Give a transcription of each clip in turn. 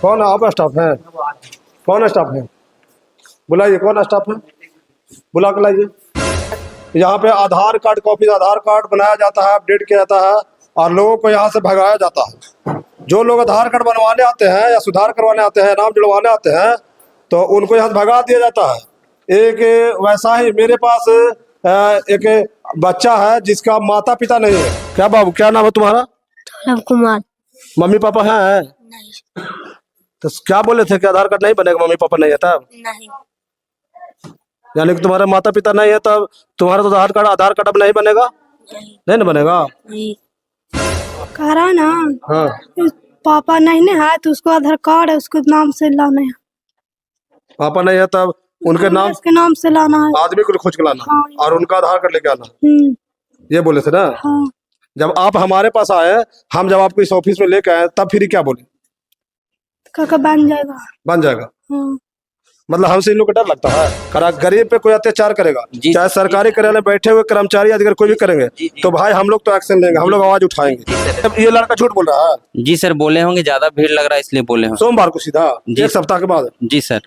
कौन आप स्टाफ है? कौन स्टाफ है? बुलाइए, कौन स्टाफ है? बुला के लाइए। यहाँ पे आधार कार्ड कॉपी, आधार कार्ड बनाया जाता है, अपडेट किया जाता है और लोगों को यहाँ से भगाया जाता है। जो लोग आधार कार्ड बनवाने आते हैं या सुधार करवाने आते हैं, नाम जुड़वाने आते हैं, तो उनको यहाँ से भगा दिया जाता है। एक वैसा ही मेरे पास एक बच्चा है जिसका माता पिता नहीं है। क्या बाबू, क्या नाम है तुम्हारा? रव कुमार। मम्मी पापा हैं? नहीं। तो क्या बोले थे कि आधार कार्ड नहीं बनेगा, मम्मी पापा नहीं है तब? नहीं। यानी कि तुम्हारे माता पिता नहीं है तब तुम्हारा तो आधार कार्ड अब नहीं बनेगा? नहीं। नहीं ना बनेगा? नहीं। कह रहा ना, हाँ। पापा नहीं है तो उसको आधार कार्ड है, उसके नाम से लाना है। पापा नहीं है तब उनके नाम, उसके नाम से लाना है, आदमी को खोज के लाना। हाँ। और उनका आधार कार्ड लेके आना, ये बोले थे ना? हाँ। जब आप हमारे पास आए, हम जब आपको इस ऑफिस में लेके आए, तब फिर क्या बोले? काका बन जाएगा। बन जाएगा? हाँ। मतलब हमसे इन लोग को डर लगता है? गरीब पे कोई अत्याचार करेगा, चाहे सरकारी कार्यालय में बैठे हुए कर्मचारी अधिकारी कोई भी करेंगे, तो भाई हम लोग तो एक्शन लेंगे, हम लोग आवाज उठाएंगे। अब ये लड़का झूठ बोल रहा है। जी सर, बोले होंगे, ज्यादा भीड़ लग रहा है इसलिए बोले होंगे। सोमवार को सीधा जी। एक सप्ताह के बाद? जी सर।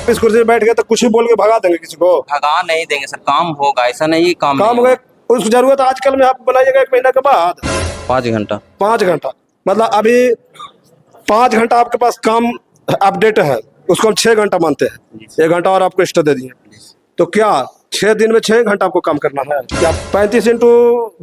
इस कुर्सी में बैठ गए तो कुछ भी बोल के भगा देंगे किसी को? भगा नहीं देंगे सर, काम होगा, ऐसा नहीं काम हो गए। उसकी जरूरत आजकल में आप बनाइएगा 1 महीना के बाद 5 घंटा। 5 घंटा मतलब अभी 5 घंटा आपके पास काम अपडेट है, उसको हम 6 घंटा मानते हैं। 1 घंटा और आपको एक्स्ट्रा दे दिए, तो क्या 6 दिन में 6 घंटा आपको काम करना है? क्या 35 इंटू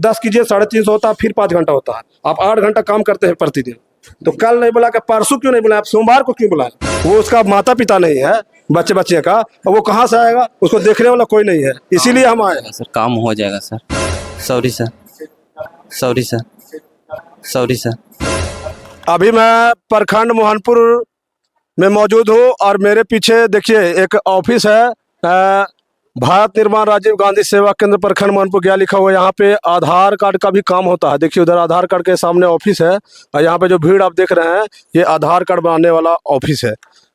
10 कीजिए, 350 होता है, फिर 5 घंटा होता है। आप 8 घंटा काम करते हैं प्रतिदिन। तो कल नहीं बुला के परसों क्यों नहीं बुलाया? आप सोमवार को क्यों बुलाए? वो उसका माता पिता नहीं है बच्चे का, और वो कहाँ से आएगा? उसको देखने वाला कोई नहीं है, इसीलिए हम आए। सर काम हो जाएगा sir. Sorry sir, sorry sir, sorry sir. अभी मैं प्रखंड मोहनपुर में मौजूद हूँ और मेरे पीछे देखिए एक ऑफिस है, भारत निर्माण राजीव गांधी सेवा केंद्र प्रखंड मोहनपुर गया लिखा हुआ है। यहाँ पे आधार कार्ड का भी काम होता है। देखिए उधर आधार कार्ड के सामने ऑफिस है और यहाँ पे जो भीड़ आप देख रहे हैं, ये आधार कार्ड बनाने वाला ऑफिस है।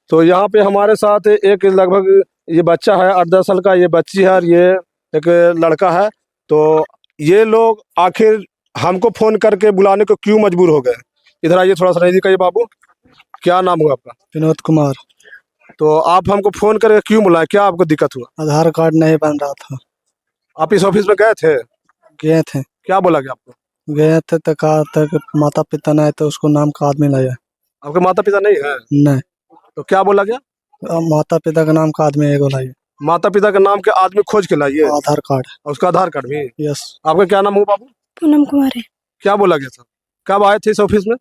तो यहाँ पे हमारे साथ एक लगभग ये बच्चा है 8-10 साल का, ये बच्ची है और ये एक लड़का है। तो ये लोग आखिर हमको फोन करके बुलाने को क्यों मजबूर हो गए? इधर आइए थोड़ा सा नजदीक आइए। बाबू, क्या नाम हुआ आपका? विनोद कुमार। तो आप हमको फोन करके क्यों बुलाए, क्या आपको दिक्कत हुआ? आधार कार्ड नहीं बन रहा था। आप इस ऑफिस में गए थे? गए थे। क्या बोला गया आपको? गए थे तो कहा था कि माता पिता नहीं तो उसको नाम का आदमी लाया। आपके माता पिता नहीं है? नहीं। तो क्या बोला गया? माता पिता का नाम का आदमी एगो लाइए। माता पिता के नाम के आदमी खोज के लाइए? आधार कार्ड। और उसका आधार कार्ड भी? यस। आपका क्या नाम हुआ बाबू? पूनम कुमार है। क्या बोला गया था? कब आए थे इस ऑफिस में?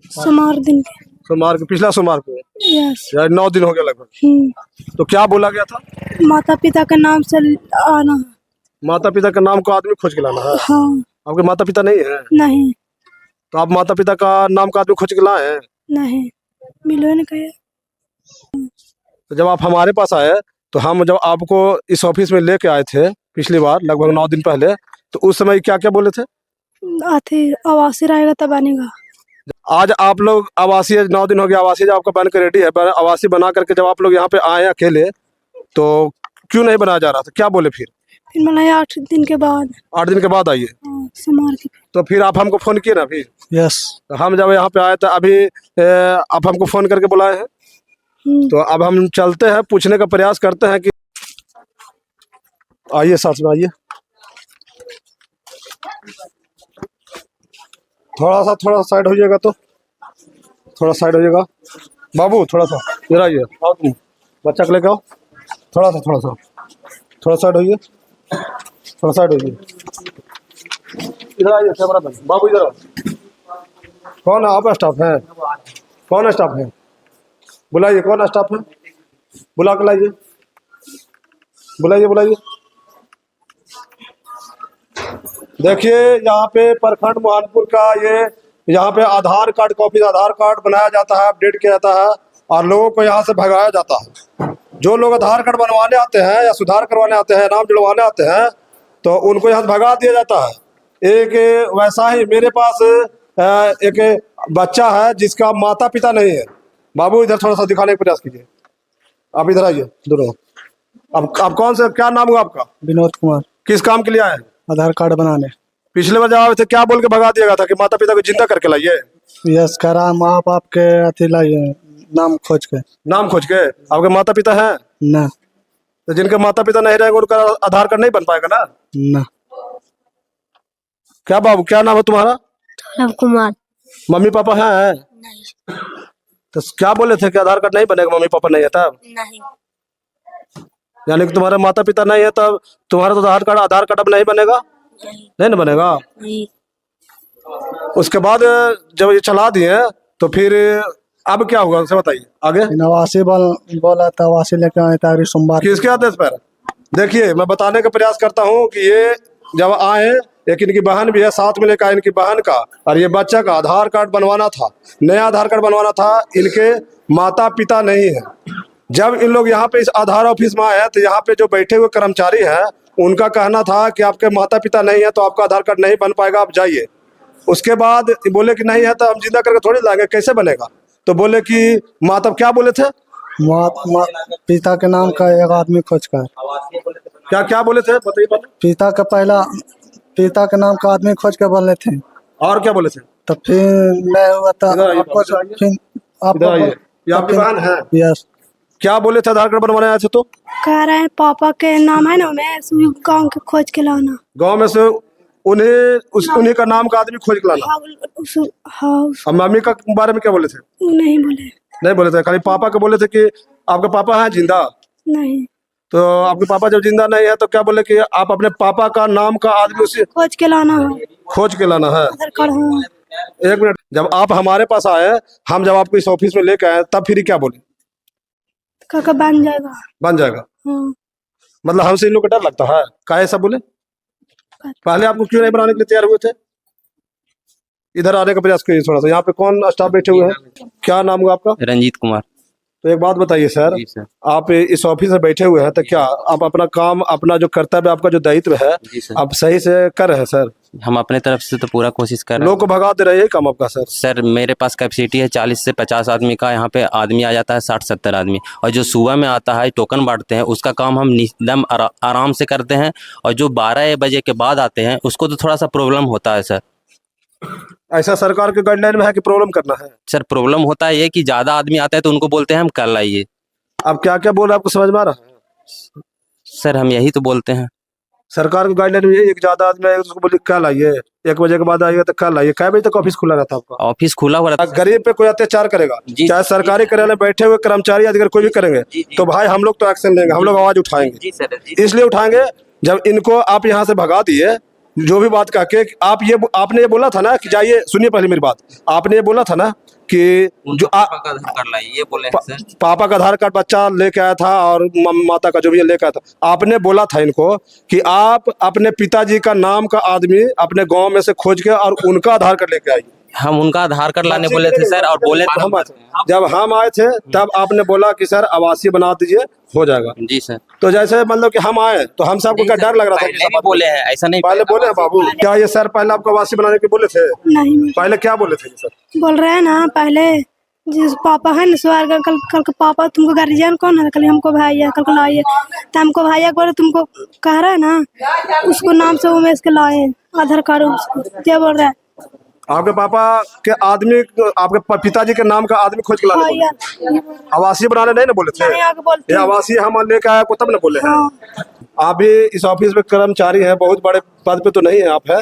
सोमवार दिन के। सोमवार को, पिछला सोमवार को? यस। 9 दिन हो गया लगभग। तो क्या बोला गया था? माता पिता के नाम से आना है। माता पिता के नाम का आदमी खोज के लाना है? हाँ। आपके माता पिता नहीं है? नहीं। तो आप माता पिता का नाम का आदमी खोज के लाए हैं? नहीं, मिलो ने कहा। तो जब आप हमारे पास आए, तो हम जब आपको इस ऑफिस में लेके आए थे पिछली बार लगभग 9 दिन पहले, तो उस समय क्या क्या बोले थे? आते आवासीय रहेगा तब आनेगा। आज आप लोग आवासीय, 9 दिन हो गया आवासीय जब आपका बन के रेडी है, आवासीय बना करके जब आप लोग यहाँ पे आए अकेले, तो क्यों नहीं बनाया जा रहा था? क्या बोले फिर? फिर मैंने 8 दिन के बाद। 8 दिन के बाद आइए। सोमवार के। तो फिर आप हमको फोन किए ना फिर? यस। तो हम जब यहाँ पे आए तो अभी आप हमको फोन करके बुलाए हैं। तो अब हम चलते हैं, पूछने का प्रयास करते हैं कि आइए साथ में आइए। थोड़ा सा साइड हो जाएगा, तो थोड़ा साइड हो जाएगा। बाबू थोड़ा सा इधर आइए, आओ तुम बच्चा को लेकर आओ। थोड़ा सा साइड होइए, थोड़ा साइड होइए। इधर आइए कैमरा मैन, बाबू इधर आओ। कौन है? आप स्टाफ है? कौन स्टाफ है? बुलाइए, कौन स्टाफ है? बुला के लाइए, बुलाइए। देखिए यहाँ पे प्रखंड मोहनपुर का ये यहाँ पे आधार कार्ड कॉपी, आधार कार्ड बनाया जाता है, अपडेट किया जाता है और लोगों को यहाँ से भगाया जाता है। जो लोग आधार कार्ड बनवाने आते हैं या सुधार करवाने आते हैं, नाम जुड़वाने आते हैं, तो उनको यहाँ से भगा दिया जाता है। एक वैसा ही मेरे पास एक बच्चा है जिसका माता पिता नहीं है। बाबू इधर थोड़ा सा दिखाने का प्रयास कीजिए। आप इधर आइए दोनों। अब कौन से, क्या नाम हुआ आपका? विनोद कुमार। किस काम के लिए आए? आधार कार्ड बनाने। पिछले बार जब आए थे क्या बोल के भगा दिया गया था कि माता पिता को जिंदा करके लाइए? यस करा माँ बाप के अथी लाइए नाम खोज के। नाम खोज के। आपके माता पिता हैं? ना तो जिनके माता पिता नहीं रहेंगे उनका आधार कार्ड नहीं बन पाएगा ना। ना क्या बाबू, क्या नाम है तुम्हारा? लव कुमार। मम्मी पापा हैं? नहीं। तो क्या बोले थे कि आधार कार्ड नहीं बनेगा, मम्मी पापा नहीं है तब? नहीं। यानी कि तुम्हारे माता पिता नहीं है तब तुम्हारा तो आधार कार्ड अब नहीं बनेगा? नहीं ना बनेगा। नहीं। उसके बाद जब ये चला दिए तो फिर अब क्या होगा उसे बताइए आगे। नवासी बोला था, नवासी लेके आए थे अगले सोमवार। किसके आदेश पर? देखिए मैं बताने का प्रयास करता हूँ कि ये जब आए, एक इनकी बहन भी है साथ में लेकर आए, इनकी बहन का और ये बच्चा का आधार कार्ड बनवाना था, नया आधार कार्ड बनवाना था। इनके माता पिता नहीं है। जब इन लोग यहाँ पे इस आधार ऑफिस में आए तो यहाँ पे जो बैठे हुए कर्मचारी हैं उनका कहना था कि आपके माता पिता नहीं है तो आपका आधार कार्ड नहीं बन पाएगा, आप जाइए। उसके बाद बोले कि नहीं है तो हम जिंदा करके थोड़ी लाएंगे, कैसे बनेगा। तो बोले कि माता, क्या बोले थे? पिता के नाम का एक आदमी खोज कर। क्या क्या बोले थे बताइए। पिता के नाम का आदमी खोज के बोले थे। और क्या बोले थे? तो फिर नहीं हुआ था। इधर आइए, आपको फिर इधर आइए। ये आपकी बहन है? यस। क्या बोले थे आधार कार्ड बनवाने आए थे तो? कह रहे हैं पापा के नाम है ना, मैं गाँव के खोज के लाना। गांव में से उन्हीं का नाम का आदमी खोज के लाना। हाँ। और मम्मी का बारे में क्या बोले थे? वो नहीं बोले। नहीं बोले थे, खाली पापा के बोले थे कि आपके पापा हैं जिंदा। नहीं। तो आपके पापा जब जिंदा नहीं है तो क्या बोले कि आप अपने पापा का नाम का आदमी उसे खोज के लाना है। खोज के लाना है। आधार कार्ड। हाँ। एक मिनट, जब आप हमारे पास आए, हम जब आपको इस ऑफिस में लेके आए तब फिर क्या बोले? काका बन जाएगा। बन जाएगा। हाँ। मतलब हमसे इन लोग का डर लगता है, क्या ऐसा बोले? पहले आपको क्यों नहीं बनाने के लिए तैयार हुए थे? इधर आने का प्रयास करिए थोड़ा सा। यहाँ पे कौन स्टाफ बैठे हुए हैं? क्या नाम हुआ आपका? रंजीत कुमार। तो एक बात बताइए सर, जी सर। आप इस ऑफिस में बैठे हुए हैं तो क्या आप अपना काम, अपना जो कर्तव्य, आपका जो दायित्व है, जी सर। आप सही से कर रहे हैं सर? हम अपने तरफ से तो पूरा कोशिश कर रहे हैं। लोग को भगा दे रहे हैं, काम आपका सर? सर मेरे पास कैपेसिटी है 40 से 50 आदमी का। यहाँ पे आदमी आ जाता है 60-70 आदमी। और जो सुबह में आता है टोकन बांटते हैं, उसका काम हम निदम आराम से करते हैं। और जो 12 बजे के बाद आते हैं उसको तो थोड़ा सा प्रॉब्लम होता है सर। ऐसा सरकार के गाइडलाइन में है कि प्रॉब्लम करना है? सर प्रॉब्लम होता है ये कि ज़्यादा आदमी आता है तो उनको बोलते हैं हम कल आइए। आप क्या क्या बोल रहे हैं, आपको समझ में आ रहा है? सर हम यही तो बोलते हैं। सरकार के गाइडलाइन में ये एक ज्यादा आदमी आएगा तो उसको बोलिए कल आइए, 1 बजे के बाद आइएगा तो कल आइए। कै बजे तक ऑफिस खुला रहता है आपका? ऑफिस खुला हुआ रहता है। गरीब पे कोई अत्याचार करेगा, चाहे सरकारी कार्यालय बैठे हुए कर्मचारी अधिकारी कोई भी करेंगे तो भाई हम लोग तो एक्शन लेंगे, हम लोग आवाज उठाएंगे। जी सर। इसलिए उठाएंगे जब इनको आप यहाँ से भगा दिए, जो भी बात कह के आपने ये बोला था ना कि जाइए, सुनिए पहले मेरी बात, आपने ये बोला था ना कि जो पापा का आधार कार्ड लाइए, ये बोले हैं सर। पापा का आधार कार्ड बच्चा लेके आया था और माता का जो भी लेके आया था। आपने बोला था इनको कि आप अपने पिताजी का नाम का आदमी अपने गांव में से खोज के और उनका आधार कार्ड लेके आइए। हम उनका आधार कार्ड लाने बोले थे सर, और बोले जब हम आए थे तब आपने बोला कि सर आवासीय बना दीजिए, हो जाएगा। जी सर। तो जैसे मतलब कि हम आए तो हम सबको क्या डर लग रहा था? पहले भी बोले हैं, ऐसा नहीं। पहले बोले हैं बाबू, क्या ये सर पहले आपको आवासीय बनाने के बोले थे? नहीं। पहले क्या बोले थे सर? बोल रहे हैं ना पहले, जिस पापा है ना स्वर्ग, कल के पापा तुमको गार्जियन कौन है? कल हमको भाई है, कल को लाइए। तो हमको भाई है बोले, तुमको कह रहा है ना उसको नाम से उमेश के लाए आधार कार्ड उसको, क्या बोल रहा है? आपके पापा के आदमी, आपके पिताजी के नाम का आदमी खोज के लाने बोले? आवासीय बनाने नहीं ना बोले थे? नहीं आगे बोलते ये आवासीय हम लेके आया को तब ना बोले हैं। हाँ। आप भी इस ऑफिस में कर्मचारी हैं, बहुत बड़े पद पे तो नहीं है आप, है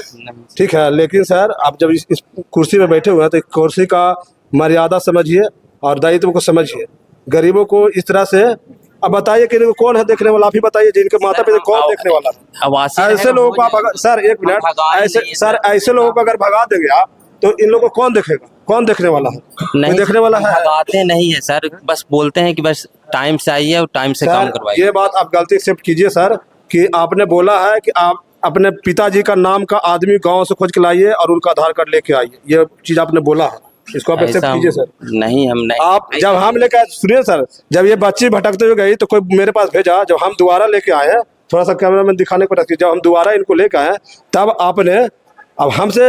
ठीक है, लेकिन सर आप जब इस कुर्सी में बैठे हुए हैं तो कुर्सी का मर्यादा समझिए और दायित्व को समझिए। गरीबों को इस तरह से, अब बताइए कि कौन है देखने वाला? आप ही बताइए, जिनके माता पिता कौन देखने वाला है? ऐसे लोगों को आप अगर, सर एक मिनट, ऐसे लोगों को अगर भगा देंगे आप तो इन लोगों को कौन देखेगा? कौन देखने वाला है? नहीं देखने वाला है? भगाते नहीं है सर, बस बोलते हैं कि बस टाइम से आइए और टाइम से काम करवाइए। ये बात आप गलती एक्सेप्ट कीजिए सर कि आपने बोला है कि आप अपने पिताजी का नाम का आदमी गांव से खोज के लाइए और उनका आधार कार्ड लेके आइए, ये चीज आपने बोला है, इसको आप एक्सेप्ट कीजिए सर। नहीं हम नहीं। आप जब हम लेके आए, सुनिए सर, जब ये बच्ची भटकते हुए गई तो कोई मेरे पास भेजा, जब हम दोबारा लेके आए, थोड़ा सा कैमरा में दिखाने को रखिए, जब हम दोबारा इनको लेके आए तब आपने, अब हमसे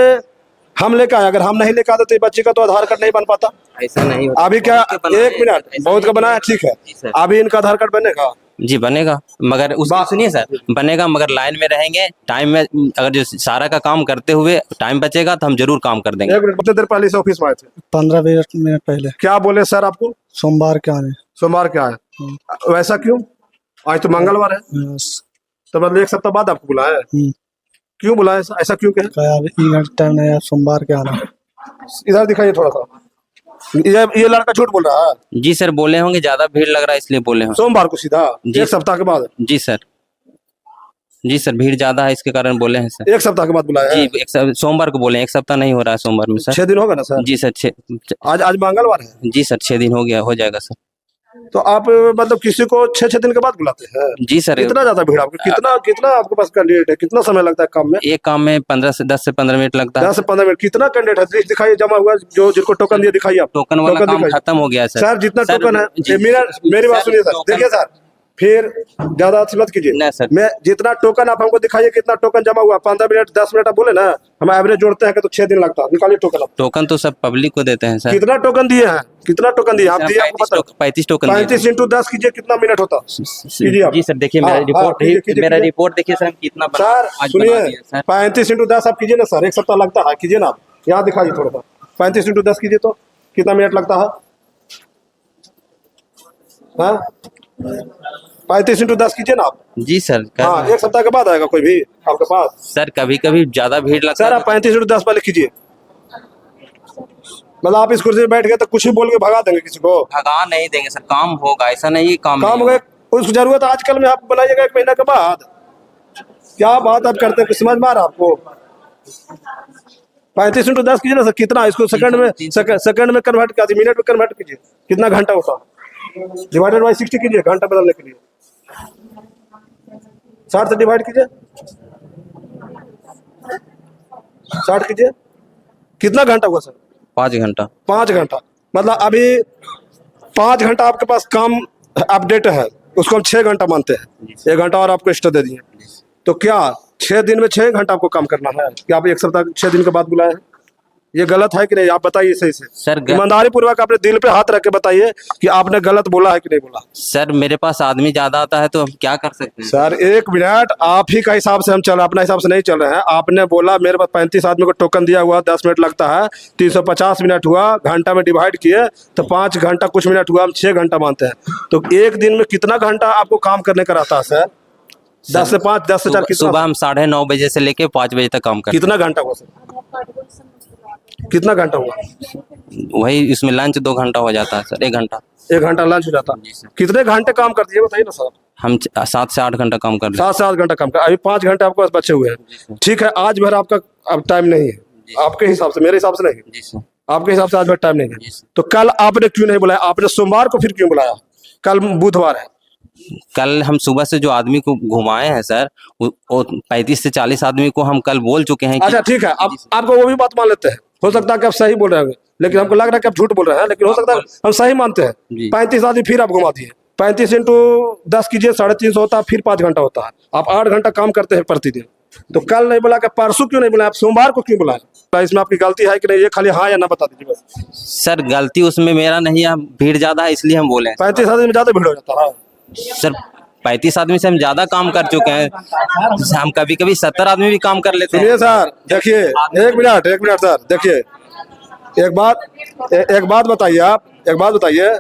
हम लेके आए, अगर हम नहीं लेके आते तो ये बच्ची का तो आधार कार्ड नहीं बन पाता। ऐसा नहीं होता। अभी क्या, एक मिनट, बहुत का बना है, ठीक है, अभी इनका आधार कार्ड बनेगा? जी बनेगा, मगर उसकी सुनिए सर, बनेगा मगर लाइन में रहेंगे, टाइम में अगर जो सारा का काम करते हुए टाइम बचेगा तो हम जरूर काम कर देंगे। एक मिनट, कितने देर पहले से ऑफिस में आए थे? 15-20 मिनट पहले। क्या बोले सर आपको? सोमवार के आने। सोमवार क्या है? वैसा क्यों? आज तो मंगलवार है, तो मतलब एक सप्ताह बाद आपको बुलाया है? क्यों बुलाया, ऐसा क्यों कहे? टाइम नहीं है, सोमवार के आना। इधर दिखाइए थोड़ा सा, ये लड़का झूठ बोल रहा है। जी सर, बोले होंगे ज्यादा भीड़ लग रहा है इसलिए बोले होंगे। सोमवार को सीधा जी। एक सप्ताह के बाद? जी सर, जी सर, भीड़ ज्यादा है इसके कारण बोले हैं सर। एक सप्ताह के बाद बुलाया है? जी सोमवार को बोले, एक सप्ताह नहीं हो रहा है सोमवार में सर। 6 दिन होगा ना सर? जी सर, आज मंगलवार है। जी सर, 6 दिन हो गया, हो जाएगा सर। तो आप मतलब किसी को 6 दिन के बाद बुलाते हैं? जी सर। इतना ज्यादा भीड़ आपको, कितना आपके पास कैंडिडेट है? कितना समय लगता है काम में? एक काम में 10 से 15 मिनट लगता है। 10 से 15 मिनट। कितना कैंडिडेट है? लिस्ट दिखाइए जमा हुआ, जो जिनको टोकन दिए दिखाइए आप। टोकन वाला काम दिखाइए। खत्म हो गया है सर जितना टोकन है, मेरी बात सुनिए सर, देखिए सर, फिर ज्यादा मत कीजिए। नहीं सर, मैं जितना टोकन आप हमको दिखाइए, कितना टोकन जमा हुआ। 15 मिनट 10 मिनट आप बोले ना, हम एवरेज जोड़ते हैं तो 6 दिन लगता है। निकालिए टोकन आप। टोकन तो सब पब्लिक को देते हैं सर। कितना टोकन दिए हैं? कितना टोकन दिए आप? दिए आपको पता? 35 टोकन। 35 × 10 कीजिए, कितना मिनट होता? कीजिए आप। जी सर, देखिए मेरा रिपोर्ट देखिए सर, कितना सर सुनिए, 35 × 10 आप कीजिए ना सर, एक सप्ताह लगता है। कीजिए ना आप, यहाँ दिखाइए थोड़ा सा। 35 × 10 कीजिए तो कितना मिनट लगता है? 35 × 10 कीजिए ना आप। जी सर। हाँ, एक सप्ताह के बाद आएगा कोई भी आपके पास? सर कभी कभी ज्यादा भीड़ लगता है सर आप 35 × 10 पहले कीजिए। मतलब आप इस कुर्सी में बैठ गए तो कुछ भी बोल के भगा देंगे किसी को? भगा नहीं देंगे सर, काम होगा, ऐसा नहीं काम हो गए। उसकी जरूरत आजकल में आप बनाइएगा 1 महीना के बाद। क्या बात आप करते हैं, कुछ समझ में आ रहा है आपको? 35 × 10 कीजिए ना सर, कितना इसको सेकंड में कन्वर्ट कर दीजिए, मिनट में कन्वर्ट कीजिए, कितना घंटा होता? डिवाइडेड बाई 60 कीजिए घंटा बदलने के लिए। 60 से डिवाइड कीजिए, 60 कीजिए, कितना घंटा हुआ सर? 5 घंटा। 5 घंटा मतलब अभी 5 घंटा आपके पास काम अपडेट है, उसको हम 6 घंटा मानते हैं। 1 घंटा और आपको एक्स्ट्रा दे दिए, तो क्या 6 दिन में 6 घंटा आपको काम करना है? क्या आप एक सप्ताह 6 दिन के बाद बुलाए हैं? ये गलत है कि नहीं? आप बताइए सही से सर। ईमानदारी पूर्वक अपने दिल पे हाथ रख के बताइए कि आपने गलत बोला है कि नहीं बोला। सर मेरे पास आदमी ज्यादा आता है तो हम क्या कर सकते हैं? सर 1 मिनट, आप ही का हिसाब से हम चल रहे हैं, अपना हिसाब से नहीं चल रहे हैं। आपने बोला मेरे पास 35 आदमी को टोकन दिया हुआ, 10 मिनट लगता है, 350 मिनट हुआ, घंटा में डिवाइड किए तो 5 घंटा कुछ मिनट हुआ, हम 6 घंटा मानते हैं। तो एक दिन में कितना घंटा आपको काम करने का रहता है सर? 10 से 5, 10 से 4 कितना? सुबह हम 9:30 बजे से लेके 5 बजे तक काम करते हैं। कितना घंटा हुआ सर? कितना घंटा हुआ? वही इसमें लंच 2 घंटा हो जाता है सर, 1 घंटा। 1 घंटा लंच हो जाता है। कितने घंटे काम करते हैं बताइए ना सर? हम 7 से 8 घंटा काम कर रहे हैं। 7 से 8 घंटा काम कर, अभी 5 घंटे आपके पास बचे हुए हैं। ठीक है, आज भर आपका अब टाइम नहीं है आपके हिसाब से, मेरे हिसाब से नहीं। जी सर। आपके हिसाब से आज भर टाइम नहीं है, तो कल आपने क्यों नहीं बुलाया? आपने सोमवार को फिर क्यों बुलाया? कल बुधवार है। कल हम सुबह से जो आदमी को घुमाए हैं सर, वो 35 से 40 आदमी को हम कल बोल चुके हैं कि... अच्छा ठीक है, आपको वो भी बात मान लेते हैं। हो सकता है कि आप सही बोल रहे हैं, लेकिन हमको लग रहा है कि आप झूठ बोल रहे हैं, लेकिन हो सकता है हम सही मानते हैं। 35 आदमी फिर आप घुमा दिए, 35 × 10 कीजिए, 350 होता है, फिर 5 घंटा होता है। आप 8 घंटा काम करते हैं प्रतिदिन। तो कल नहीं बुला के परसों क्यों नहीं बुलाया? आप सोमवार को क्यों बुलाया? इसमें आपकी गलती है कि नहीं, ये खाली हाँ या ना बता दीजिए बस। सर गलती उसमें मेरा नहीं है, भीड़ ज्यादा है इसलिए हम बोले। 35 आदमी में ज्यादा भीड़ हो जाता है सर। 35 आदमी से हम ज्यादा काम कर चुके हैं, हम कभी कभी 70 आदमी भी काम कर लेते हैं। सुनिए सर, देखिए 1 मिनट सर, देखिए एक बात बताइए, आप एक बात बताइए,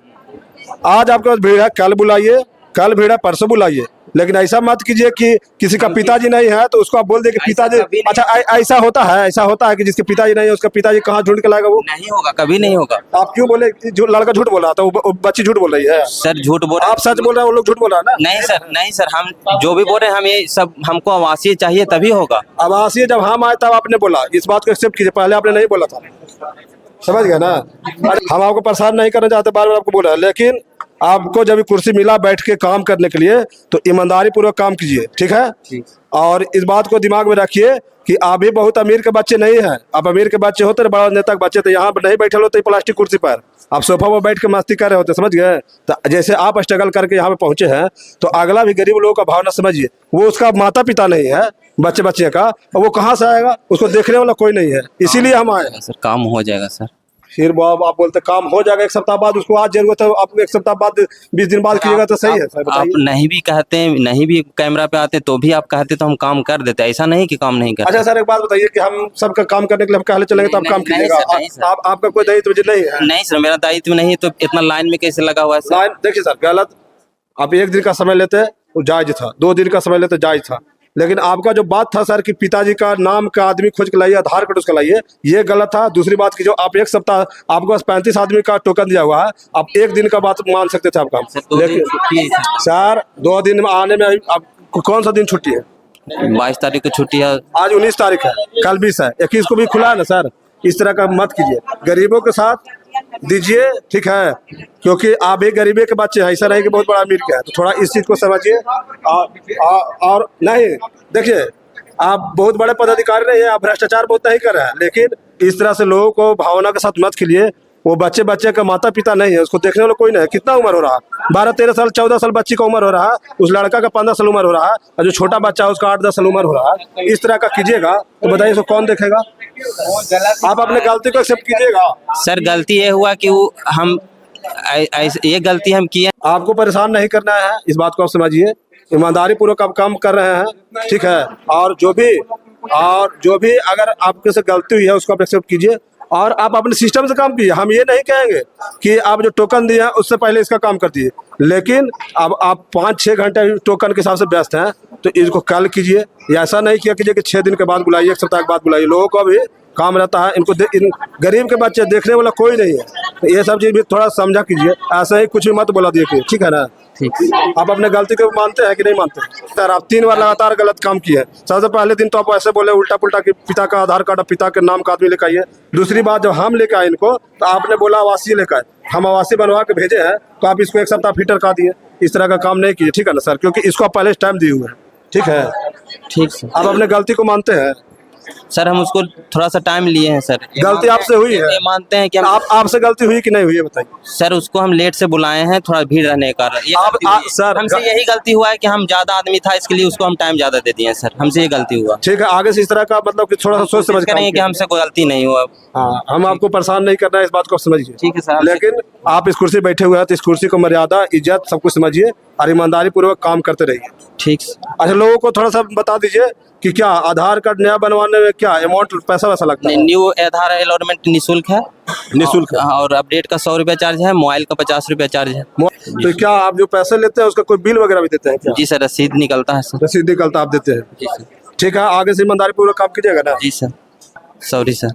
आज आपके पास भीड़ है, कल बुलाइए, कल भीड़ है परसों बुलाइए, लेकिन ऐसा मत कीजिए कि किसी का पिताजी नहीं है तो उसको आप बोल दे कि पिताजी। अच्छा ऐसा होता है कि जिसके पिताजी नहीं है उसका पिताजी कहाँ ढूंढ के लाएगा? वो नहीं होगा, कभी नहीं होगा। आप क्यों बोले? लड़का झूठ बोल रहा था, वो बच्ची झूठ बोल रही है। सर झूठ बोल रहे, आप सच बोल रहे हैं, वो लोग झूठ बोल रहा है ना? नहीं सर, हम जो भी बोल रहे हैं, हम ये सब हमको आवासीय चाहिए तभी होगा। आवासीय जब हम आए तब आपने बोला, इस बात को एक्सेप्ट कीजिए, पहले आपने नहीं बोला था, समझ गए ना? हम आपको परेशान नहीं करना चाहते, बार बार आपको बोला है, लेकिन आपको जब कुर्सी मिला बैठ के काम करने के लिए तो ईमानदारी पूर्वक काम कीजिए, ठीक है? और इस बात को दिमाग में रखिए कि आप भी बहुत अमीर के बच्चे नहीं हैं। आप अमीर के बच्चे होते, बड़ा नेता के बच्चे, तो यहाँ पर नहीं बैठे होते प्लास्टिक कुर्सी पर, आप सोफा पर बैठ के मस्ती कर रहे होते, समझ गए? तो जैसे आप स्ट्रगल करके यहाँ पे पहुंचे हैं, तो अगला भी गरीब लोगों का भावना समझिए। वो उसका माता पिता नहीं है बच्चे का, और वो कहाँ से आएगा? उसको देखने वाला कोई नहीं है, इसीलिए हम आए। सर काम हो जाएगा सर। फिर वो आप बोलते काम हो जाएगा एक सप्ताह बाद, उसको आज जरूरत है, आप एक सप्ताह बाद 20 दिन बाद कीजिएगा तो सही है सर, आप बताइए। नहीं भी कहते हैं, नहीं भी कैमरा पे आते तो भी आप कहते तो हम काम कर देते, ऐसा नहीं कि काम नहीं करते। अच्छा सर, एक बात बताइए कि हम सबका काम करने के लिए हम कहले चलेंगे तो आप काम नहीं, कीजिएगा? नहीं सर। आप आपका कोई दायित्व नहीं है? नहीं सर, मेरा दायित्व नहीं है तो इतना लाइन में कैसे लगा हुआ है सर? लाइन देखिए सर, गलत। आप 1 दिन का समय लेते वो जायज था, 2 दिन का समय लेते जायज था, लेकिन आपका जो बात था सर कि पिताजी का नाम का आदमी खोज के लाइए, आधार कार्ड उसका लाइए, ये गलत था। दूसरी बात की जो आप एक सप्ताह, आपके पास 35 आदमी का टोकन दिया हुआ है, आप 1 दिन का बात मान सकते थे आप काम। सर 2 दिन छुट्टी है सर 2 दिन में आने में आपको कौन सा दिन छुट्टी है? 22 तारीख को छुट्टी है। आज 19 तारीख है, कल 20 है, 21 को भी खुला है ना सर। इस तरह का मत कीजिए, गरीबों के साथ दीजिए, ठीक है, क्योंकि आप भी गरीबी के बच्चे हैं, ऐसा नहीं कि बहुत बड़ा अमीर के हैं, तो थोड़ा इस चीज को समझिए। और नहीं देखिए, आप बहुत बड़े पदाधिकारी नहीं है, आप भ्रष्टाचार बहुत नहीं कर रहे हैं, लेकिन इस तरह से लोगों को भावना के साथ मत खिलिए। वो बच्चे का माता पिता नहीं है, उसको देखने वाला कोई नहीं है। कितना उम्र हो रहा है? 12-13 साल 14 साल बच्ची का उम्र हो रहा है, उस लड़का का 15 साल उम्र हो रहा है, और जो छोटा बच्चा है उसका 8-10 साल उम्र हो रहा है। इस तरह का कीजिएगा तो बताइए इसको कौन देखेगा? आप अपने गलती को एक्सेप्ट कीजिएगा। सर गलती ये हुआ कि वो हम ये गलती हम किए। आपको परेशान नहीं करना है, इस बात को आप समझिए। ईमानदारी पूर्वक आप काम कर रहे हैं, ठीक है, और जो भी अगर आपके से गलती हुई है उसको आप एक्सेप्ट कीजिए, और आप अपने सिस्टम से काम कीजिए। हम ये नहीं कहेंगे कि आप जो टोकन दिए हैं उससे पहले इसका काम कर दीजिए, लेकिन अब आप 5-6 घंटे टोकन के हिसाब से व्यस्त हैं तो इसको कल कीजिए, या ऐसा नहीं किया कीजिए कि 6 दिन के बाद बुलाइए, 1 सप्ताह के बाद बुलाइए। लोगों को भी काम रहता है, इन गरीब के बच्चे देखने वाला कोई नहीं है, तो ये सब चीज़ भी थोड़ा समझा कीजिए। ऐसा ही कुछ भी मत बोला दिए, ठीक है ना? ठीक। आप अपने गलती को मानते हैं कि नहीं मानते? सर आप 3 बार लगातार गलत काम किए। सबसे पहले दिन तो आप ऐसे बोले उल्टा पुल्टा कि पिता का आधार कार्ड और पिता के नाम का आदमी लेकर आइए। दूसरी बात, जब हम लेकर आए इनको तो आपने बोला आवासीय लेकर आए, हम आवासीय बनवा के भेजे हैं, तो आप इसको 1 सप्ताह फिटर कर दिए। इस तरह का काम नहीं किए, ठीक है ना सर? क्योंकि इसको आप पहले टाइम दिए हुए हैं, ठीक है? ठीक सर। आप अपने गलती को मानते हैं? सर हम उसको थोड़ा सा टाइम लिए हैं सर। गलती आपसे हुई है? ये मानते हैं कि आपसे गलती हुई कि नहीं हुई है, बताइए। सर उसको हम लेट से बुलाए हैं, थोड़ा भीड़ रहने का कारण। सर हमसे यही गलती हुआ है कि हम ज्यादा आदमी था, इसके लिए उसको हम टाइम ज्यादा दे दिए हैं सर, हमसे ये गलती हुआ। ठीक है, आगे से इस तरह का मतलब कि थोड़ा सा सोच समझ करेंगे कि हमसे कोई गलती नहीं हुआ। हाँ, हम आपको परेशान नहीं करना है, इस बात को समझिए, ठीक है सर। लेकिन आप इस कुर्सी बैठे हुए हैं तो इस कुर्सी को मर्यादा, इज्जत सब कुछ समझिए और ईमानदारी पूर्वक काम करते रहिए। ठीक। अच्छा, लोगों को थोड़ा सा बता दीजिए कि क्या आधार कार्ड नया बनवाने में क्या अमाउंट पैसा वैसा लगता है? न्यू आधार अलॉटमेंट निःशुल्क है, निःशुल्क है, और अपडेट का 100 रुपया चार्ज है, मोबाइल का 50 रुपया चार्ज है। तो क्या आप जो पैसे लेते हैं उसका कोई बिल वगैरह भी देते हैं क्या? जी सर, रसीद निकलता है सर। रसीद निकलता आप देते हैं? जी सर। ठीक है, आगे से ईमानदारी पूर्वक काम कीजिएगा ना? जी sir. Sorry sir,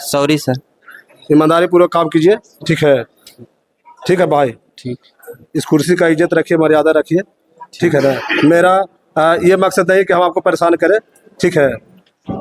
sorry sir. ईमानदारी पूर्वक काम कीजिए, ठीक है? ठीक है भाई, ठीक। इस कुर्सी का इज्जत रखिए, मर्यादा रखिए, ठीक है ना? मेरा ये मकसद नहीं कि हम आपको परेशान करें, ठीक है?